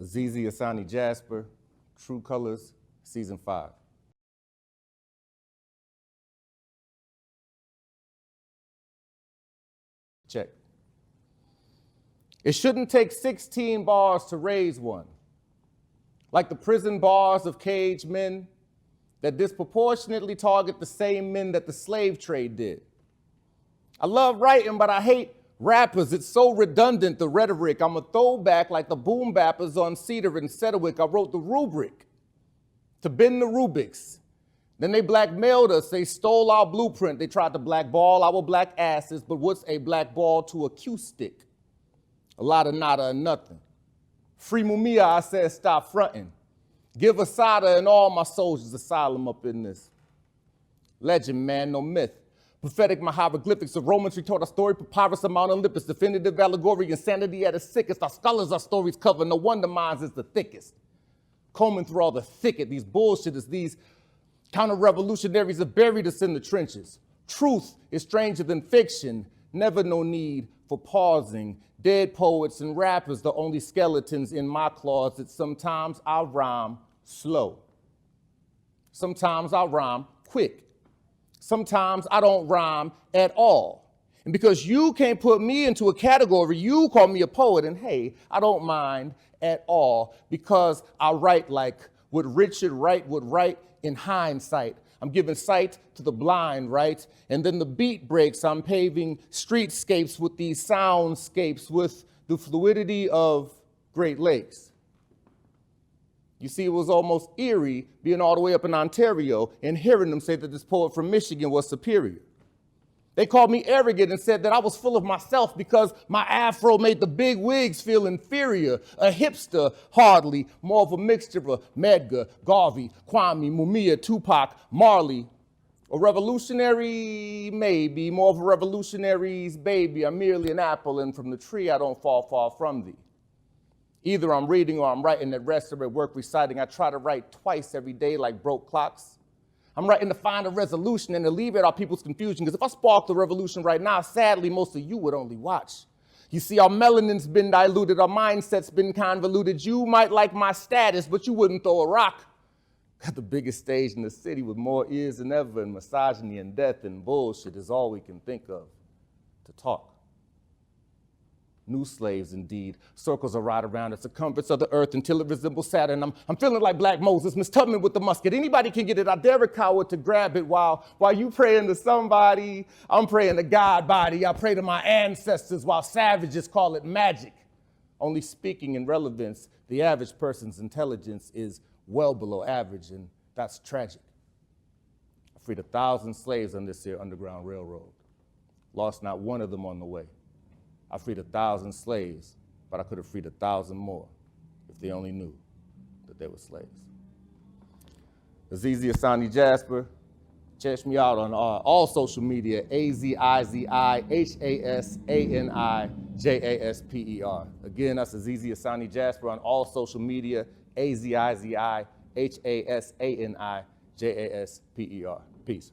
Azizi Jasper, True Colors, Season 5. Check. It shouldn't take 16 bars to raise one. Like the prison bars of caged men that disproportionately target the same men that the slave trade did. I love writing, but I hate rappers. It's so redundant, the rhetoric. I'm a throwback like the boom bappers on Cedar and Sedgwick. I wrote the rubric to bend the Rubiks. Then they blackmailed us. They stole our blueprint. They tried to blackball our black asses, but what's a blackball to a cue stick? A lot of nada and nothing. Free Mumia, I said, stop fronting. Give Asada and all my soldiers asylum up in this. Legend, man, no myth. Prophetic my hieroglyphics of Romans retort our story, papyrus of Mount Olympus, definitive allegory, insanity at its sickest. Our scholars, our stories cover, no wonder mine's is the thickest. Combing through all the thicket, these bullshitters, these counter-revolutionaries have buried us in the trenches. Truth is stranger than fiction, never no need for pausing. Dead poets and rappers, the only skeletons in my closet. Sometimes I rhyme slow. Sometimes I rhyme quick. Sometimes I don't rhyme at all. And because you can't put me into a category, you call me a poet, and hey, I don't mind at all, because I write like what Richard Wright would write in hindsight. I'm giving sight to the blind, right? And then the beat breaks. I'm paving streetscapes with these soundscapes with the fluidity of Great Lakes. You see, it was almost eerie being all the way up in Ontario and hearing them say that this poet from Michigan was superior. They called me arrogant and said that I was full of myself because my afro made the big wigs feel inferior. A hipster, hardly, more of a mixture of Medgar, Garvey, Kwame, Mumia, Tupac, Marley. A revolutionary, maybe, more of a revolutionary's baby. I'm merely an apple, and from the tree I don't fall far from thee. Either I'm reading or I'm writing at rest or at work reciting. I try to write twice every day like broke clocks. I'm writing to find a resolution and alleviate our people's confusion, because if I spark the revolution right now, sadly, most of you would only watch. You see, our melanin's been diluted, our mindset's been convoluted. You might like my status, but you wouldn't throw a rock. Got the biggest stage in the city with more ears than ever, and misogyny and death and bullshit is all we can think of to talk. New slaves, indeed. Circles are right around the circumference of the earth until it resembles Saturn. I'm feeling like Black Moses, Miss Tubman with the musket. Anybody can get it. I dare a coward to grab it while you praying to somebody. I'm praying to God body. I pray to my ancestors while savages call it magic. Only speaking in relevance, the average person's intelligence is well below average, and that's tragic. I freed 1,000 slaves on this here Underground Railroad. Lost not one of them on the way. I freed 1,000 slaves, but I could have freed 1,000 more if they only knew that they were slaves. Azizi Jasper, check me out on all social media, Azizi Jasper. Again, that's Azizi Jasper on all social media, Azizi Jasper. Peace.